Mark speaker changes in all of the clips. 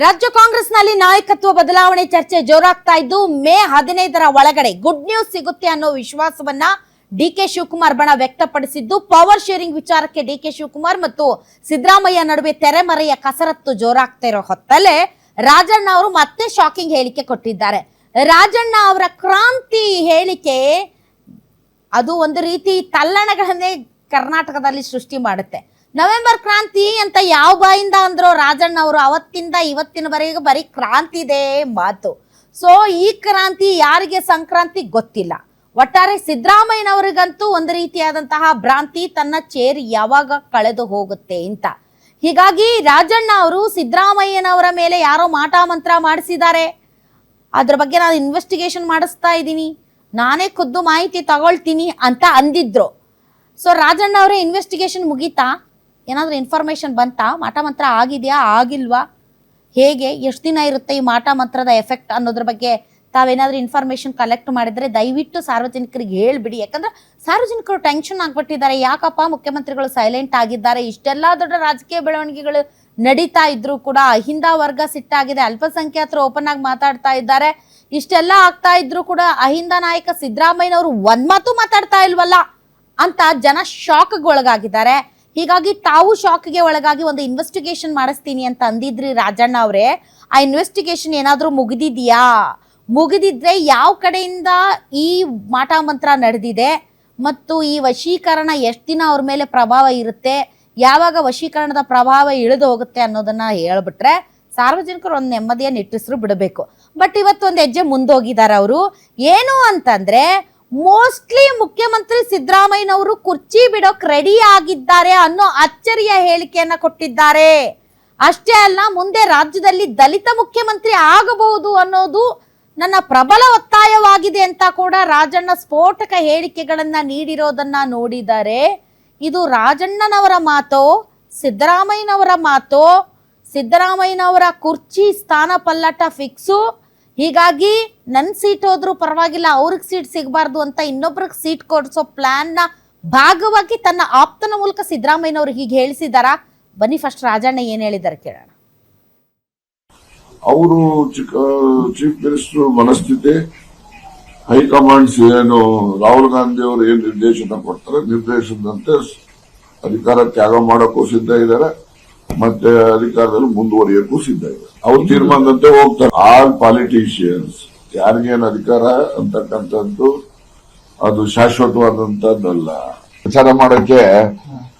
Speaker 1: ರಾಜ್ಯ ಕಾಂಗ್ರೆಸ್ನಲ್ಲಿ ನಾಯಕತ್ವ ಬದಲಾವಣೆ ಚರ್ಚೆ ಜೋರಾಗ್ತಾ ಇದ್ದು ಮೇ 15ರ ಒಳಗಡೆ ಗುಡ್ ನ್ಯೂಸ್ ಸಿಗುತ್ತೆ ಅನ್ನೋ ವಿಶ್ವಾಸವನ್ನ ಡಿಕೆ ಶಿವಕುಮಾರ್ ಬಣ ವ್ಯಕ್ತಪಡಿಸಿದ್ದು ಪವರ್ ಶೇರಿಂಗ್ ವಿಚಾರಕ್ಕೆ ಡಿಕೆ ಶಿವಕುಮಾರ್ ಮತ್ತು ಸಿದ್ದರಾಮಯ್ಯ ನಡುವೆ ತೆರೆಮರೆಯ ಕಸರತ್ತು ಜೋರಾಗ್ತಾ ಇರೋ ಹೊತ್ತಲ್ಲೇ ರಾಜಣ್ಣ ಅವರು ಮತ್ತೆ ಶಾಕಿಂಗ್ ಹೇಳಿಕೆ ಕೊಟ್ಟಿದ್ದಾರೆ. ರಾಜಣ್ಣ ಅವರ ಕ್ರಾಂತಿ ಹೇಳಿಕೆ ಅದು ಒಂದು ರೀತಿ ತಲ್ಲಣಗಳನ್ನೇ ಕರ್ನಾಟಕದಲ್ಲಿ ಸೃಷ್ಟಿ ಮಾಡುತ್ತೆ. ನವೆಂಬರ್ ಕ್ರಾಂತಿ ಅಂತ ಯಾವ ಬಾಯಿಂದ ಅಂದ್ರೋ ರಾಜಣ್ಣ ಅವರು ಅವತ್ತಿಂದ ಇವತ್ತಿನವರೆಗೂ ಬರೀ ಕ್ರಾಂತಿ ಇದೆ ಮಾತು. ಸೊ ಈ ಕ್ರಾಂತಿ ಯಾರಿಗೆ ಸಂಕ್ರಾಂತಿ ಗೊತ್ತಿಲ್ಲ. ಒಟ್ಟಾರೆ ಸಿದ್ದರಾಮಯ್ಯನವರಿಗಂತೂ ಒಂದು ರೀತಿಯಾದಂತಹ ಭ್ರಾಂತಿ, ತನ್ನ ಚೇರ್ ಯಾವಾಗ ಕಳೆದು ಹೋಗುತ್ತೆ ಅಂತ. ಹೀಗಾಗಿ ರಾಜಣ್ಣ ಅವರು ಸಿದ್ದರಾಮಯ್ಯನವರ ಮೇಲೆ ಯಾರೋ ಮಾಟ ಮಂತ್ರ ಮಾಡಿಸಿದ್ದಾರೆ, ಅದ್ರ ಬಗ್ಗೆ ನಾನು ಇನ್ವೆಸ್ಟಿಗೇಷನ್ ಮಾಡಿಸ್ತಾ ಇದ್ದೀನಿ, ನಾನೇ ಖುದ್ದು ಮಾಹಿತಿ ತಗೊಳ್ತೀನಿ ಅಂತ ಅಂದಿದ್ರು. ಸೊ ರಾಜಣ್ಣ ಅವರೇ ಇನ್ವೆಸ್ಟಿಗೇಷನ್ ಮುಗೀತಾ? ಏನಾದರೂ ಇನ್ಫಾರ್ಮೇಷನ್ ಬಂತಾ? ಮಾಟ ಮಂತ್ರ ಆಗಿದೆಯಾ ಆಗಿಲ್ವಾ? ಹೇಗೆ ಎಷ್ಟು ದಿನ ಇರುತ್ತೆ ಈ ಮಾಟ ಮಂತ್ರದ ಎಫೆಕ್ಟ್ ಅನ್ನೋದ್ರ ಬಗ್ಗೆ ತಾವೇನಾದ್ರೂ ಇನ್ಫಾರ್ಮೇಷನ್ ಕಲೆಕ್ಟ್ ಮಾಡಿದ್ರೆ ದಯವಿಟ್ಟು ಸಾರ್ವಜನಿಕರಿಗೆ ಹೇಳ್ಬಿಡಿ. ಯಾಕಂದ್ರೆ ಸಾರ್ವಜನಿಕರು ಟೆನ್ಷನ್ ಆಗ್ಬಿಟ್ಟಿದ್ದಾರೆ. ಯಾಕಪ್ಪ ಮುಖ್ಯಮಂತ್ರಿಗಳು ಸೈಲೆಂಟ್ ಆಗಿದ್ದಾರೆ? ಇಷ್ಟೆಲ್ಲ ದೊಡ್ಡ ರಾಜಕೀಯ ಬೆಳವಣಿಗೆಗಳು ನಡೀತಾ ಇದ್ರು ಕೂಡ ಅಹಿಂದ ವರ್ಗ ಸಿಟ್ಟಾಗಿದೆ, ಅಲ್ಪಸಂಖ್ಯಾತರು ಓಪನ್ ಆಗಿ ಮಾತಾಡ್ತಾ ಇದ್ದಾರೆ. ಇಷ್ಟೆಲ್ಲ ಆಗ್ತಾ ಇದ್ರು ಕೂಡ ಅಹಿಂದ ನಾಯಕ ಸಿದ್ದರಾಮಯ್ಯನವರು ಒಂದ್ ಮಾತು ಮಾತಾಡ್ತಾ ಇಲ್ವಲ್ಲ ಅಂತ ಜನ ಶಾಕ್ಗೆ ಒಳಗಾಗಿದ್ದಾರೆ. ಹೀಗಾಗಿ ತಾವು ಶಾಕ್ಗೆ ಒಳಗಾಗಿ ಒಂದು ಇನ್ವೆಸ್ಟಿಗೇಷನ್ ಮಾಡಿಸ್ತೀನಿ ಅಂತ ಅಂದಿದ್ರಿ ರಾಜಣ್ಣ ಅವರೇ. ಆ ಇನ್ವೆಸ್ಟಿಗೇಷನ್ ಏನಾದರೂ ಮುಗಿದಿದೆಯಾ? ಮುಗಿದಿದ್ರೆ ಯಾವ ಕಡೆಯಿಂದ ಈ ಮಾಟ ಮಂತ್ರ ನಡೆದಿದೆ ಮತ್ತು ಈ ವಶೀಕರಣ ಎಷ್ಟು ದಿನ ಅವ್ರ ಮೇಲೆ ಪ್ರಭಾವ ಇರುತ್ತೆ, ಯಾವಾಗ ವಶೀಕರಣದ ಪ್ರಭಾವ ಇಳಿದು ಹೋಗುತ್ತೆ ಅನ್ನೋದನ್ನ ಹೇಳ್ಬಿಟ್ರೆ ಸಾರ್ವಜನಿಕರು ಒಂದು ನೆಮ್ಮದಿಯ ನಿಟ್ಟುಸಿರು ಬಿಡಬೇಕು. ಬಟ್ ಇವತ್ತೊಂದು ಹೆಜ್ಜೆ ಮುಂದೋಗಿದ್ದಾರೆ ಅವರು. ಏನು ಅಂತಂದ್ರೆ ಮೋಸ್ಟ್ಲಿ ಮುಖ್ಯಮಂತ್ರಿ ಸಿದ್ದರಾಮಯ್ಯನವರು ಕುರ್ಚಿ ಬಿಡೋಕ್ ರೆಡಿ ಆಗಿದ್ದಾರೆ ಅನ್ನೋ ಅಚ್ಚರಿಯ ಹೇಳಿಕೆಯನ್ನ ಕೊಟ್ಟಿದ್ದಾರೆ. ಅಷ್ಟೇ ಅಲ್ಲ, ಮುಂದೆ ರಾಜ್ಯದಲ್ಲಿ ದಲಿತ ಮುಖ್ಯಮಂತ್ರಿ ಆಗಬಹುದು ಅನ್ನೋದು ನನ್ನ ಪ್ರಬಲ ಒತ್ತಾಯವಾಗಿದೆ ಅಂತ ಕೂಡ ರಾಜಣ್ಣ ಸ್ಫೋಟಕ ಹೇಳಿಕೆಗಳನ್ನ ನೀಡಿರೋದನ್ನ ನೋಡಿದರೆ ಇದು ರಾಜಣ್ಣನವರ ಮಾತೋ ಸಿದ್ದರಾಮಯ್ಯನವರ ಮಾತೋ? ಸಿದ್ದರಾಮಯ್ಯನವರ ಕುರ್ಚಿ ಸ್ಥಾನ ಪಲ್ಲಟ ಫಿಕ್ಸು. ಹೀಗಾಗಿ ನನ್ನ ಸೀಟ್ ಹೋದ್ರೂ ಪರವಾಗಿಲ್ಲ, ಅವ್ರಿಗೆ ಸೀಟ್ ಸಿಗಬಾರ್ದು ಅಂತ ಇನ್ನೊಬ್ರಿಗೆ ಸೀಟ್ ಕೊಡಿಸೋ ಪ್ಲಾನ್ನ ಭಾಗವಾಗಿ ತನ್ನ ಆಪ್ತನ ಮೂಲಕ ಸಿದ್ದರಾಮಯ್ಯನವರು ಹೀಗೆ ಹೇಳಿಸಿದಾರಾ? ಬನ್ನಿ ಫಸ್ಟ್ ರಾಜಣ್ಣ ಏನ್ ಹೇಳಿದ್ದಾರೆ ಕೇಳೋಣ.
Speaker 2: ಅವರು ಚೀಫ್ ಮಿನಿಸ್ಟರ್ ಮನಸ್ಥಿತಿ, ಹೈಕಮಾಂಡ್ಸ್ ಏನು ರಾಹುಲ್ ಗಾಂಧಿ ಅವರು ಏನ್ ನಿರ್ದೇಶನ ಕೊಡ್ತಾರೆ ನಿರ್ದೇಶನದಂತೆ ಅಧಿಕಾರ ತ್ಯಾಗ ಮಾಡೋಕ್ಕೂ ಸಿದ್ಧ ಇದ್ದಾರೆ, ಮತ್ತೆ ಅಧಿಕಾರದಲ್ಲಿ ಮುಂದುವರಿಯಕ್ಕೂ ಸಿದ್ಧ ಇದೆ. ಅವ್ರ ತೀರ್ಮಾನದಂತೆ ಹೋಗ್ತಾರೆ. ಆಲ್ ಪಾಲಿಟಿಷಿಯನ್ಸ್ ಯಾರಿಗೇನು ಅಧಿಕಾರ ಅಂತಕ್ಕಂಥದ್ದು ಅದು ಶಾಶ್ವತವಾದಂತದ್ದಲ್ಲ. ಪ್ರಚಾರ ಮಾಡಕ್ಕೆ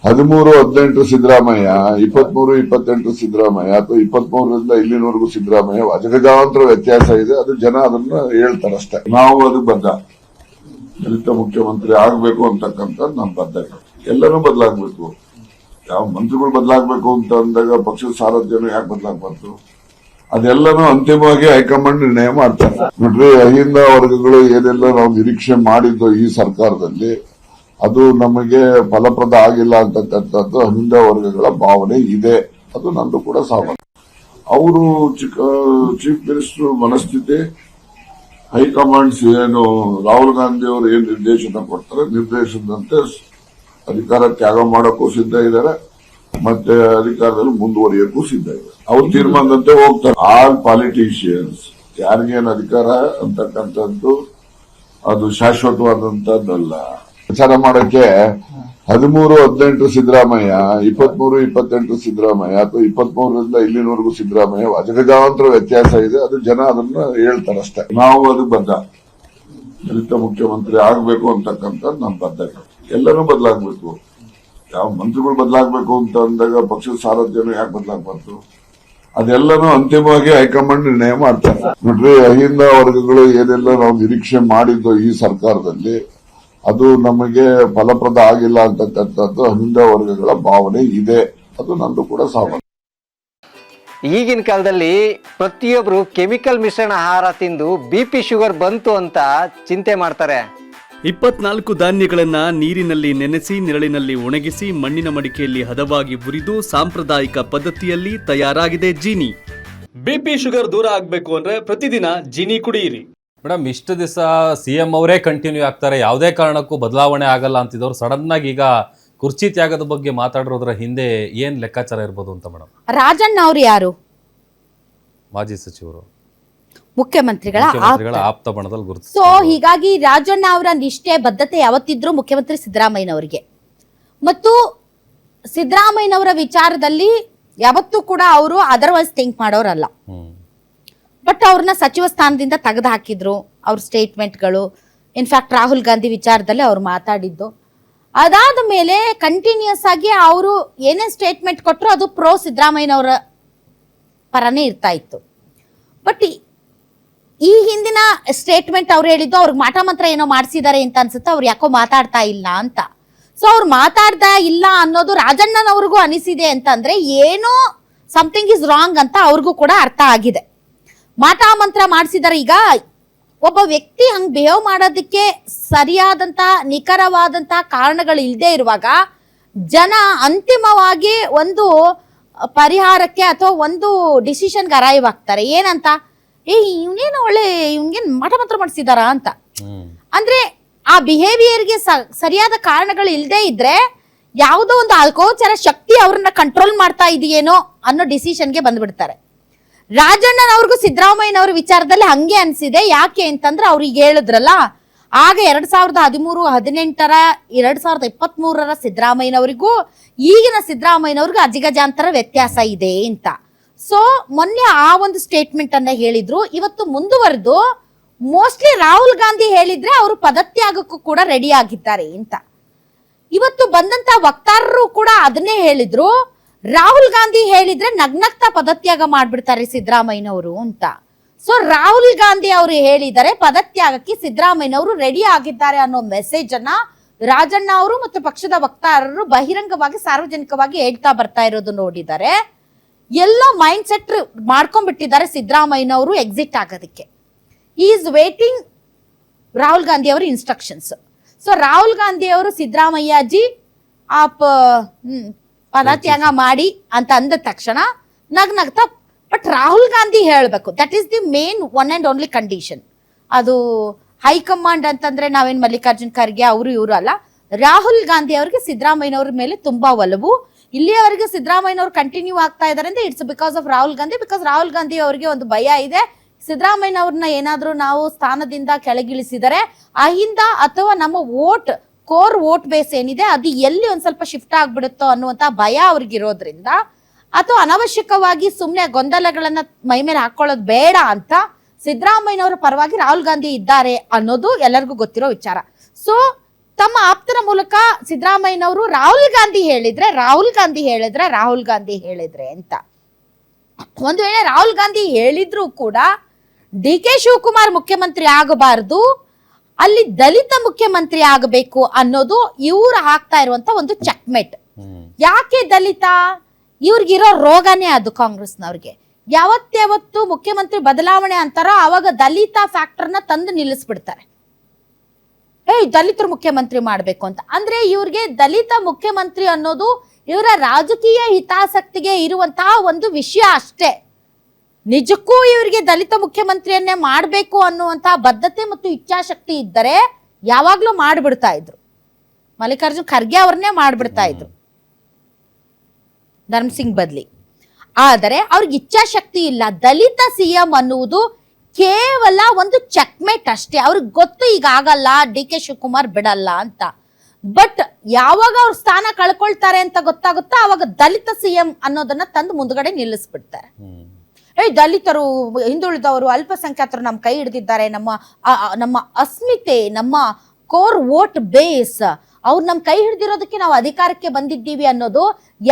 Speaker 2: 13-18 ಸಿದ್ದರಾಮಯ್ಯ, 23-28 ಸಿದ್ದರಾಮಯ್ಯ ಅಥವಾ 23ರಿಂದ ಇಲ್ಲಿನವರೆಗೂ ಸಿದ್ದರಾಮಯ್ಯ ಅಜಗಜಾಂತರ ವ್ಯತ್ಯಾಸ ಇದೆ. ಅದು ಜನ ಅದನ್ನ ಹೇಳ್ತಾರಷ್ಟೇ. ನಾವು ಅದು ಬದ್ಧ, ದಲಿತ ಮುಖ್ಯಮಂತ್ರಿ ಆಗ್ಬೇಕು ಅಂತಕ್ಕಂಥದ್ದು ನಮ್ಮ ಬದ್ಧತೆ. ಎಲ್ಲರೂ ಬದಲಾಗಬೇಕು. ಯಾವ ಮಂತ್ರಿಗಳು ಬದಲಾಗಬೇಕು ಅಂತ ಅಂದಾಗ ಪಕ್ಷದ ಸಾರಥ್ಯನು ಯಾಕೆ ಬದಲಾಗಬಾರ್ದು? ಅದೆಲ್ಲನೂ ಅಂತಿಮವಾಗಿ ಹೈಕಮಾಂಡ್ ನಿರ್ಣಯ ಮಾಡ್ತಾರೆ. ನೋಡ್ರಿ, ಅಹಿಂದ ವರ್ಗಗಳು ಏನೆಲ್ಲ ನಾವು ನಿರೀಕ್ಷೆ ಮಾಡಿದ್ದು ಈ ಸರ್ಕಾರದಲ್ಲಿ ಅದು ನಮಗೆ ಫಲಪ್ರದ ಆಗಿಲ್ಲ ಅಂತಕ್ಕಂಥದ್ದು ಅಹಿಂದ ವರ್ಗಗಳ ಭಾವನೆ ಇದೆ. ಅದು ನಂದು ಕೂಡ ಸಾಮಾನ್ಯ. ಅವರು ಚೀಫ್ ಮಿನಿಸ್ಟರ್ ಮನಸ್ಥಿತಿ, ಹೈಕಮಾಂಡ್ಸ್ ಏನು ರಾಹುಲ್ ಗಾಂಧಿ ಅವರು ಏನ್ ನಿರ್ದೇಶನ ಕೊಡ್ತಾರೆ ನಿರ್ದೇಶನದಂತೆ ಅಧಿಕಾರ ತ್ಯಾಗ ಮಾಡೋಕ್ಕೂ ಸಿದ್ಧ ಇದ್ದಾರೆ, ಮತ್ತೆ ಅಧಿಕಾರದಲ್ಲಿ ಮುಂದುವರಿಯಕ್ಕೂ ಸಿದ್ಧ ಇದೆ. ಅವ್ರ ತೀರ್ಮಾನದಂತೆ ಹೋಗ್ತಾರೆ. ಆಲ್ ಪಾಲಿಟಿಷಿಯನ್ಸ್ ಯಾರಿಗೇನು ಅಧಿಕಾರ ಅಂತಕ್ಕಂಥದ್ದು ಅದು ಶಾಶ್ವತವಾದಂತದ್ದಲ್ಲ. ಪ್ರಚಾರ ಮಾಡಕ್ಕೆ 13-18 ಸಿದ್ದರಾಮಯ್ಯ, 23-28 ಸಿದ್ದರಾಮಯ್ಯ ಅಥವಾ 23ರಿಂದ ಇಲ್ಲಿನವರೆಗೂ ಸಿದ್ದರಾಮಯ್ಯ ಅಜಗಜಾಂತರ ವ್ಯತ್ಯಾಸ ಇದೆ. ಅದು ಜನ ಅದನ್ನ ಹೇಳ್ತಾರಷ್ಟೇ. ನಾವು ಅದು ಬದ್ಧ, ದಲಿತ ಮುಖ್ಯಮಂತ್ರಿ ಆಗ್ಬೇಕು ಅಂತಕ್ಕಂಥದ್ದು ನಮ್ಮ ಬದ್ಧತೆ. ಎಲ್ಲರೂ ಬದಲಾಗಬೇಕು. ಯಾವ ಮಂತ್ರಿಗಳು ಬದಲಾಗಬೇಕು ಅಂತ ಅಂದಾಗ ಪಕ್ಷದ ಸಾರಥ್ಯನು ಯಾಕೆ ಬದಲಾಗಬಾರ್ದು? ಅದೆಲ್ಲನೂ ಅಂತಿಮವಾಗಿ ಹೈಕಮಾಂಡ್ ನಿರ್ಣಯ ಮಾಡ್ತಾರೆ. ನೋಡ್ರಿ, ಅಹಿಂದ ವರ್ಗಗಳು ಏನೆಲ್ಲ ನಾವು ನಿರೀಕ್ಷೆ ಮಾಡಿದ್ದು ಈ ಸರ್ಕಾರದಲ್ಲಿ ಅದು ನಮಗೆ ಫಲಪ್ರದ ಆಗಿಲ್ಲ ಅಂತಕ್ಕಂಥದ್ದು ಅಹಿಂದ ವರ್ಗಗಳ ಭಾವನೆ ಇದೆ. ಅದು ನಂದು ಕೂಡ ಸಾಮಾನ್ಯ.
Speaker 3: ಈಗಿನ ಕಾಲದಲ್ಲಿ ಪ್ರತಿಯೊಬ್ಬರು ಕೆಮಿಕಲ್ ಮಿಶ್ರಣ ಆಹಾರ ತಿಂದು BP ಶುಗರ್ ಬಂತು ಅಂತ ಚಿಂತೆ ಮಾಡ್ತಾರೆ.
Speaker 4: 24 ಧಾನ್ಯಗಳನ್ನ ನೀರಿನಲ್ಲಿ ನೆನೆಸಿ ನೆರಳಿನಲ್ಲಿ ಒಣಗಿಸಿ ಮಣ್ಣಿನ ಮಡಿಕೆಯಲ್ಲಿ ಹದವಾಗಿ ಹುರಿದು ಸಾಂಪ್ರದಾಯಿಕ ಪದ್ಧತಿಯಲ್ಲಿ ತಯಾರಾಗಿದೆ ಜೀನಿ.
Speaker 5: BP ಶುಗರ್ ದೂರ ಆಗ್ಬೇಕು ಅಂದ್ರೆ ಪ್ರತಿದಿನ ಜೀನಿ ಕುಡಿಯಿರಿ.
Speaker 6: ಮೇಡಮ್, ಇಷ್ಟು ದಿವಸ CM ಅವರೇ ಕಂಟಿನ್ಯೂ ಆಗ್ತಾರೆ, ಯಾವುದೇ ಕಾರಣಕ್ಕೂ ಬದಲಾವಣೆ ಆಗಲ್ಲ ಅಂತಿದ್ದವ್ರು ಸಡನ್ ಆಗಿ ಈಗ ಕುರ್ಚಿ ತ್ಯಾಗದ ಬಗ್ಗೆ ಮಾತಾಡಿರೋದ್ರ ಹಿಂದೆ ಏನ್ ಲೆಕ್ಕಾಚಾರ ಇರ್ಬೋದು ಅಂತ ಮೇಡಮ್?
Speaker 1: ರಾಜಣ್ಣ ಅವ್ರು ಯಾರು?
Speaker 6: ಮಾಜಿ ಸಚಿವರು
Speaker 1: ಮುಖ್ಯಮಂತ್ರಿಗಳ
Speaker 6: ಆಪ್ತ ಬಣದಲ್ಲಿ ಗುರುತು.
Speaker 1: ಸೊ ಹೀಗಾಗಿ ರಾಜಣ್ಣ ಅವರ ನಿಷ್ಠೆ ಬದ್ಧತೆ ಯಾವತ್ತಿದ್ರು ಮುಖ್ಯಮಂತ್ರಿ ಸಿದ್ದರಾಮಯ್ಯನವರಿಗೆ, ಮತ್ತು ಸಿದ್ದರಾಮಯ್ಯನವರ ವಿಚಾರದಲ್ಲಿ ಯಾವತ್ತೂ ಕೂಡ ಅವರು ಅದರ್ವೈಸ್ ಥಿಂಕ್ ಮಾಡೋರಲ್ಲ. ಬಟ್ ಅವ್ರನ್ನ ಸಚಿವ ಸ್ಥಾನದಿಂದ ತೆಗೆದು ಹಾಕಿದ್ರು. ಅವ್ರ ಸ್ಟೇಟ್ಮೆಂಟ್ಗಳು, ಇನ್ಫ್ಯಾಕ್ಟ್ ರಾಹುಲ್ ಗಾಂಧಿ ವಿಚಾರದಲ್ಲಿ ಅವ್ರು ಮಾತಾಡಿದ್ದು, ಅದಾದ ಮೇಲೆ ಕಂಟಿನ್ಯೂಸ್ ಆಗಿ ಅವರು ಏನೇ ಸ್ಟೇಟ್ಮೆಂಟ್ ಕೊಟ್ಟರು ಅದು ಪ್ರೋ ಸಿದ್ದರಾಮಯ್ಯನವರ ಪರನೇ ಇರ್ತಾ ಇತ್ತು. ಬಟ್ ಈ ಹಿಂದಿನ ಸ್ಟೇಟ್ಮೆಂಟ್ ಅವ್ರು ಹೇಳಿದ್ದು ಅವ್ರಿಗೆ ಮಾಟ ಮಂತ್ರ ಏನೋ ಮಾಡಿಸಿದ್ದಾರೆ ಅಂತ ಅನ್ಸುತ್ತೆ, ಅವ್ರು ಯಾಕೋ ಮಾತಾಡ್ತಾ ಇಲ್ಲ ಅಂತ. ಸೊ ಅವ್ರು ಮಾತಾಡ್ತಾ ಇಲ್ಲ ಅನ್ನೋದು ರಾಜಣ್ಣನವ್ರಿಗೂ ಅನಿಸಿದೆ ಅಂತಂದ್ರೆ ಏನೋ ಸಮಥಿಂಗ್ ಇಸ್ ರಾಂಗ್ ಅಂತ ಅವ್ರಿಗೂ ಕೂಡ ಅರ್ಥ ಆಗಿದೆ. ಮಾಟ ಮಂತ್ರ ಮಾಡಿಸಿದಾರೆ. ಈಗ ಒಬ್ಬ ವ್ಯಕ್ತಿ ಹಂಗ್ ಬಿಹೇವ್ ಮಾಡೋದಕ್ಕೆ ಸರಿಯಾದಂತ ನಿಖರವಾದಂತ ಕಾರಣಗಳು ಇಲ್ಲದೆ ಇರುವಾಗ ಜನ ಅಂತಿಮವಾಗಿ ಒಂದು ಪರಿಹಾರಕ್ಕೆ ಅಥವಾ ಒಂದು ಡಿಸಿಷನ್ಗೆ ಅರೈವ್ ಆಗ್ತಾರೆ. ಏನಂತ, ಇವನೇನು ಒಳ್ಳೆ ಇವ್ನಿಗೇನು ಮಾಟ ಮಂತ್ರ ಮಾಡಿಸಿದಾರ ಅಂತ. ಅಂದ್ರೆ ಆ ಬಿಹೇವಿಯರ್ಗೆ ಸರಿಯಾದ ಕಾರಣಗಳು ಇಲ್ಲದೆ ಇದ್ರೆ ಯಾವುದೋ ಒಂದು ಅಗೋಚರ ಶಕ್ತಿ ಅವ್ರನ್ನ ಕಂಟ್ರೋಲ್ ಮಾಡ್ತಾ ಇದೆಯೇನೋ ಅನ್ನೋ ಡಿಸಿಷನ್ಗೆ ಬಂದ್ಬಿಡ್ತಾರೆ. ರಾಜಣ್ಣನವ್ರಿಗೂ ಸಿದ್ದರಾಮಯ್ಯನವ್ರ ವಿಚಾರದಲ್ಲಿ ಹಂಗೆ ಅನ್ಸಿದೆ. ಯಾಕೆ ಅಂತಂದ್ರೆ ಅವ್ರಿಗೆ ಹೇಳಿದ್ರಲ್ಲ, ಆಗ 2013-18 2023 ಸಿದ್ದರಾಮಯ್ಯನವರಿಗೂ ಈಗಿನ ಸಿದ್ದರಾಮಯ್ಯನವ್ರಿಗೂ ಅಜಿಗಜಾಂತರ ವ್ಯತ್ಯಾಸ ಇದೆ ಅಂತ. ಸೊ ಮೊನ್ನೆ ಆ ಒಂದು ಸ್ಟೇಟ್ಮೆಂಟ್ ಅನ್ನ ಹೇಳಿದ್ರು. ಇವತ್ತು ಮುಂದುವರೆದು ಮೋಸ್ಟ್ಲಿ ರಾಹುಲ್ ಗಾಂಧಿ ಹೇಳಿದ್ರೆ ಅವರು ಪದತ್ಯಾಗಕ್ಕೂ ಕೂಡ ರೆಡಿ ಆಗಿದ್ದಾರೆ ಅಂತ. ಇವತ್ತು ಬಂದಂತ ವಕ್ತಾರರು ಕೂಡ ಅದನ್ನೇ ಹೇಳಿದ್ರು. ರಾಹುಲ್ ಗಾಂಧಿ ಹೇಳಿದ್ರೆ ನಗ್ನಗ್ತಾ ಪದತ್ಯಾಗ ಮಾಡ್ಬಿಡ್ತಾರೆ ಸಿದ್ದರಾಮಯ್ಯನವರು ಅಂತ. ಸೊ ರಾಹುಲ್ ಗಾಂಧಿ ಅವರು ಹೇಳಿದರೆ ಪದತ್ಯಾಗಕ್ಕೆ ಸಿದ್ದರಾಮಯ್ಯನವರು ರೆಡಿ ಆಗಿದ್ದಾರೆ ಅನ್ನೋ ಮೆಸೇಜ್ ಅನ್ನ ರಾಜಣ್ಣ ಅವರು ಮತ್ತು ಪಕ್ಷದ ವಕ್ತಾರರು ಬಹಿರಂಗವಾಗಿ ಸಾರ್ವಜನಿಕವಾಗಿ ಹೇಳ್ತಾ ಬರ್ತಾ ಇರೋದು ನೋಡಿದ್ದಾರೆ. ಎಲ್ಲೋ ಮೈಂಡ್ ಸೆಟ್ ಮಾಡ್ಕೊಂಡ್ಬಿಟ್ಟಿದ್ದಾರೆ ಸಿದ್ದರಾಮಯ್ಯನವರು ಎಕ್ಸಿಟ್ ಆಗೋದಕ್ಕೆ. ಈಸ್ ವೇಟಿಂಗ್ ರಾಹುಲ್ ಗಾಂಧಿ ಅವರ ಇನ್ಸ್ಟ್ರಕ್ಷನ್ಸ್. ಸೊ ರಾಹುಲ್ ಗಾಂಧಿ ಅವರು ಸಿದ್ದರಾಮಯ್ಯಜಿ ಆಪ್ ಪದತ್ಯಾಗ ಮಾಡಿ ಅಂತ ಅಂದ ತಕ್ಷಣ ನಗ್ನಗ್ತಾ, ಬಟ್ ರಾಹುಲ್ ಗಾಂಧಿ ಹೇಳಬೇಕು. That is the main one and only condition. ಅದು ಹೈಕಮಾಂಡ್ ಅಂತಂದ್ರೆ ನಾವೇನ್ ಮಲ್ಲಿಕಾರ್ಜುನ್ ಖರ್ಗೆ ಅವರು ಇವರು ಅಲ್ಲ, ರಾಹುಲ್ ಗಾಂಧಿ ಅವರಿಗೆ ಸಿದ್ದರಾಮಯ್ಯನವ್ರ ಮೇಲೆ ತುಂಬಾ ಒಲವು. ಇಲ್ಲಿಯವರೆಗೆ ಸಿದ್ದರಾಮಯ್ಯನವ್ರು ಕಂಟಿನ್ಯೂ ಆಗ್ತಾ ಇದಾರೆ ಅಂದ್ರೆ it's because of Rahul Gandhi. Because Rahul Gandhi ಅವರಿಗೆ ಒಂದು ಭಯ ಇದೆ, ಸಿದ್ದರಾಮಯ್ಯನವ್ರನ್ನ ಏನಾದ್ರೂ ನಾವು ಸ್ಥಾನದಿಂದ ಕೆಳಗಿಳಿಸಿದರೆ ಅಹಿಂದ ಅಥವಾ ನಮ್ಮ ಕೋರ್ ವೋಟ್ ಬೇಸ್ ಏನಿದೆ ಅದು ಎಲ್ಲಿ ಒಂದ್ ಸ್ವಲ್ಪ ಶಿಫ್ಟ್ ಆಗ್ಬಿಡುತ್ತೋ ಅನ್ನುವಂತ ಭಯ ಅವ್ರಿಗಿರೋದ್ರಿಂದ, ಅಥವಾ ಅನವಶ್ಯಕವಾಗಿ ಸುಮ್ಮನೆ ಗೊಂದಲಗಳನ್ನ ಮೈ ಮೇಲೆ ಹಾಕೊಳ್ಳೋದು ಬೇಡ ಅಂತ ಸಿದ್ದರಾಮಯ್ಯನವರ ಪರವಾಗಿ ರಾಹುಲ್ ಗಾಂಧಿ ಇದ್ದಾರೆ ಅನ್ನೋದು ಎಲ್ಲರಿಗೂ ಗೊತ್ತಿರೋ ವಿಚಾರ. ಸೊ ತಮ್ಮ ಆಪ್ತರ ಮೂಲಕ ಸಿದ್ದರಾಮಯ್ಯನವರು ರಾಹುಲ್ ಗಾಂಧಿ ಹೇಳಿದ್ರೆ ಅಂತ. ಒಂದು ವೇಳೆ ರಾಹುಲ್ ಗಾಂಧಿ ಹೇಳಿದ್ರು ಕೂಡ ಡಿ ಕೆ ಶಿವಕುಮಾರ್ ಮುಖ್ಯಮಂತ್ರಿ ಆಗಬಾರದು, ಅಲ್ಲಿ ದಲಿತ ಮುಖ್ಯಮಂತ್ರಿ ಆಗಬೇಕು ಅನ್ನೋದು ಇವ್ರು ಹಾಕ್ತಾ ಇರುವಂತ ಒಂದು ಚೆಕ್ಮೇಟ್. ಯಾಕೆ ದಲಿತ? ಇವ್ರಿಗಿರೋ ರೋಗನೇ ಅದು ಕಾಂಗ್ರೆಸ್ನವ್ರಿಗೆ. ಯಾವತ್ತೂ ಮುಖ್ಯಮಂತ್ರಿ ಬದಲಾವಣೆ ಅಂತಾರೋ ಅವಾಗ ದಲಿತ ಫ್ಯಾಕ್ಟರ್ನ ತಂದು ನಿಲ್ಲಿಸ್ಬಿಡ್ತಾರೆ. ದಲಿತರು ಮುಖ್ಯಮಂತ್ರಿ ಮಾಡ್ಬೇಕು ಅಂತ. ಅಂದ್ರೆ ಇವ್ರಿಗೆ ದಲಿತ ಮುಖ್ಯಮಂತ್ರಿ ಅನ್ನೋದು ಇವರ ರಾಜಕೀಯ ಹಿತಾಸಕ್ತಿಗೆ ಇರುವಂತಹ ಒಂದು ವಿಷಯ ಅಷ್ಟೇ. ನಿಜಕ್ಕೂ ಇವರಿಗೆ ದಲಿತ ಮುಖ್ಯಮಂತ್ರಿಯನ್ನೇ ಮಾಡಬೇಕು ಅನ್ನುವಂತಹ ಬದ್ಧತೆ ಮತ್ತು ಇಚ್ಛಾಶಕ್ತಿ ಇದ್ದರೆ ಯಾವಾಗ್ಲೂ ಮಾಡ್ಬಿಡ್ತಾ ಇದ್ರು. ಮಲ್ಲಿಕಾರ್ಜುನ್ ಖರ್ಗೆ ಅವ್ರನ್ನೇ ಮಾಡ್ಬಿಡ್ತಾ ಇದ್ರು ಧರ್ಮಸಿಂಗ್ ಬದ್ಲಿ. ಆದರೆ ಅವ್ರಿಗೆ ಇಚ್ಛಾಶಕ್ತಿ ಇಲ್ಲ. ದಲಿತ ಸಿಎಂ ಅನ್ನುವುದು ಕೇವಲ ಒಂದು ಚೆಕ್ಮೇಟ್ ಅಷ್ಟೇ. ಅವ್ರಿಗೆ ಗೊತ್ತು ಈಗ ಆಗಲ್ಲ, ಡಿ ಕೆ ಶಿವಕುಮಾರ್ ಬಿಡಲ್ಲ ಅಂತ. ಬಟ್ ಯಾವಾಗ ಅವ್ರ ಸ್ಥಾನ ಕಳ್ಕೊಳ್ತಾರೆ ಅಂತ ಗೊತ್ತಾಗುತ್ತೋ ಅವಾಗ ದಲಿತ ಸಿಎಂ ಅನ್ನೋದನ್ನ ತಂದು ಮುಂದ್ಗಡೆ ನಿಲ್ಲಿಸ್ಬಿಡ್ತಾರೆ. ದಲಿತರು, ಹಿಂದುಳಿದವರು, ಅಲ್ಪಸಂಖ್ಯಾತರು ನಮ್ಮ ಕೈ ಹಿಡಿದಿದ್ದಾರೆ, ನಮ್ಮ ಅಸ್ಮಿತೆ, ನಮ್ಮ ಕೋರ್ ವೋಟ್ ಬೇಸ್, ಅವ್ರು ನಮ್ಮ ಕೈ ಹಿಡಿದಿರೋದಕ್ಕೆ ನಾವು ಅಧಿಕಾರಕ್ಕೆ ಬಂದಿದ್ದೀವಿ ಅನ್ನೋದು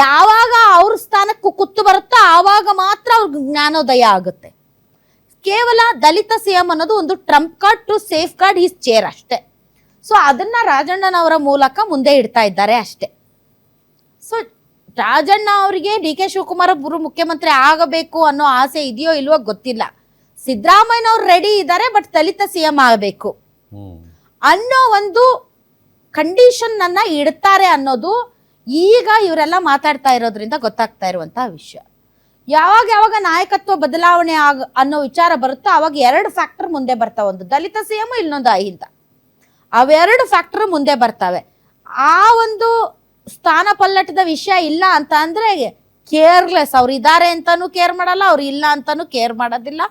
Speaker 1: ಯಾವಾಗ ಅವ್ರ ಸ್ಥಾನಕ್ಕೂ ಕುತ್ತು ಬರುತ್ತೋ ಆವಾಗ ಮಾತ್ರ ಅವ್ರಿಗೆ ಜ್ಞಾನೋದಯ ಆಗುತ್ತೆ. ಕೇವಲ ದಲಿತ ಸಿಎಂ ಅನ್ನೋದು ಒಂದು trump card to safeguard his chair ಅಷ್ಟೇ. ಸೊ ಅದನ್ನ ರಾಜಣ್ಣನವರ ಮೂಲಕ ಮುಂದೆ ಇಡ್ತಾ ಇದ್ದಾರೆ ಅಷ್ಟೇ. ಸೊ ರಾಜಣ್ಣ ಅವರಿಗೆ ಡಿ ಕೆ ಶಿವಕುಮಾರ್ ಒಬ್ಬರು ಮುಖ್ಯಮಂತ್ರಿ ಆಗಬೇಕು ಅನ್ನೋ ಆಸೆ ಇದೆಯೋ ಇಲ್ವೋ ಗೊತ್ತಿಲ್ಲ. ಸಿದ್ದರಾಮಯ್ಯನವ್ರು ರೆಡಿ ಇದ್ದಾರೆ, ಬಟ್ ದಲಿತ ಸಿಎಂ ಆಗಬೇಕು ಅನ್ನೋ ಒಂದು ಕಂಡೀಷನ್ ಅನ್ನ ಇಡ್ತಾರೆ ಅನ್ನೋದು ಈಗ ಇವರೆಲ್ಲ ಮಾತಾಡ್ತಾ ಇರೋದ್ರಿಂದ ಗೊತ್ತಾಗ್ತಾ ಇರುವಂತಹ ವಿಷಯ. ಯಾವಾಗ ನಾಯಕತ್ವ ಬದಲಾವಣೆ ಅನ್ನೋ ವಿಚಾರ ಬರುತ್ತೋ ಅವಾಗ 2 ಫ್ಯಾಕ್ಟರ್ ಮುಂದೆ ಬರ್ತಾವೆ. ಒಂದು ದಲಿತ ಸಿಎಂ, ಇನ್ನೊಂದು ಅಹಿಂದ. ಅವೆರಡು ಫ್ಯಾಕ್ಟರ್ ಮುಂದೆ ಬರ್ತವೆ. ಆ ಒಂದು ಸ್ಥಾನ ಪಲ್ಲಟದ ವಿಷಯ ಇಲ್ಲ ಅಂತ ಅಂದ್ರೆ ಕೇರ್ಲೆಸ್. ಅವ್ರು ಇದ್ದಾರೆ ಅಂತಾನು ಕೇರ್ ಮಾಡಲ್ಲ, ಅವ್ರು ಇಲ್ಲ ಅಂತಾನು ಕೇರ್ ಮಾಡೋದಿಲ್ಲ,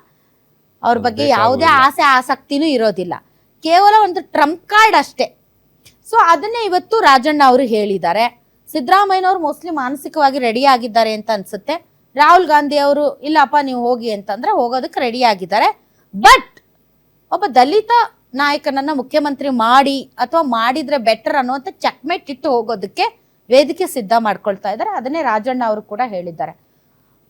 Speaker 1: ಅವ್ರ ಬಗ್ಗೆ ಯಾವುದೇ ಆಸೆ ಆಸಕ್ತಿನೂ ಇರೋದಿಲ್ಲ. ಕೇವಲ ಒಂದು ಟ್ರಂಪ್ ಕಾರ್ಡ್ ಅಷ್ಟೇ. ಸೊ ಅದನ್ನೇ ಇವತ್ತು ರಾಜಣ್ಣ ಅವರು ಹೇಳಿದ್ದಾರೆ. ಸಿದ್ದರಾಮಯ್ಯನವರು ಮೋಸ್ಟ್ಲಿ ಮಾನಸಿಕವಾಗಿ ರೆಡಿ ಆಗಿದ್ದಾರೆ ಅಂತ ಅನ್ಸುತ್ತೆ. ರಾಹುಲ್ ಗಾಂಧಿ ಅವರು ಇಲ್ಲಪ್ಪ ನೀವು ಹೋಗಿ ಅಂತಂದ್ರೆ ಹೋಗೋದಕ್ಕೆ ರೆಡಿ ಆಗಿದ್ದಾರೆ. ಬಟ್ ಒಬ್ಬ ದಲಿತ ನಾಯಕನನ್ನ ಮುಖ್ಯಮಂತ್ರಿ ಮಾಡಿ ಅಥವಾ ಮಾಡಿದ್ರೆ ಬೆಟರ್ ಅನ್ನುವಂಥ ಚೆಕ್ಮೇಟ್ ಇಟ್ಟು ಹೋಗೋದಕ್ಕೆ ವೇದಿಕೆ ಸಿದ್ಧ ಮಾಡ್ಕೊಳ್ತಾ ಇದ್ದಾರೆ. ಅದನ್ನೇ ರಾಜಣ್ಣ ಅವರು ಕೂಡ ಹೇಳಿದ್ದಾರೆ.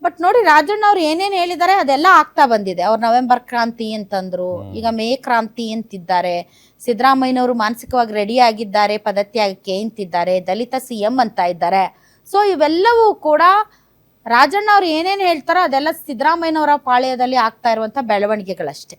Speaker 1: ಬಟ್ ನೋಡಿ, ರಾಜಣ್ಣ ಅವ್ರು ಏನೇನು ಹೇಳಿದ್ದಾರೆ ಅದೆಲ್ಲ ಆಗ್ತಾ ಬಂದಿದೆ. ಅವ್ರು ನವೆಂಬರ್ ಕ್ರಾಂತಿ ಅಂತಂದ್ರು, ಈಗ ಮೇ ಕ್ರಾಂತಿ ಅಂತಿದ್ದಾರೆ. ಸಿದ್ದರಾಮಯ್ಯನವರು ಮಾನಸಿಕವಾಗಿ ರೆಡಿ ಆಗಿದ್ದಾರೆ ಪದತ್ಯಾಗಕ್ಕೆ ಅಂತಿದ್ದಾರೆ. ದಲಿತ CM ಅಂತ ಇದ್ದಾರೆ. ಸೊ ಇವೆಲ್ಲವೂ ಕೂಡ ರಾಜಣ್ಣ ಅವ್ರು ಏನೇನು ಹೇಳ್ತಾರೋ ಅದೆಲ್ಲ ಸಿದ್ದರಾಮಯ್ಯನವರ ಪಾಳ್ಯದಲ್ಲಿ ಆಗ್ತಾ ಇರುವಂತ ಬೆಳವಣಿಗೆಗಳಷ್ಟೇ.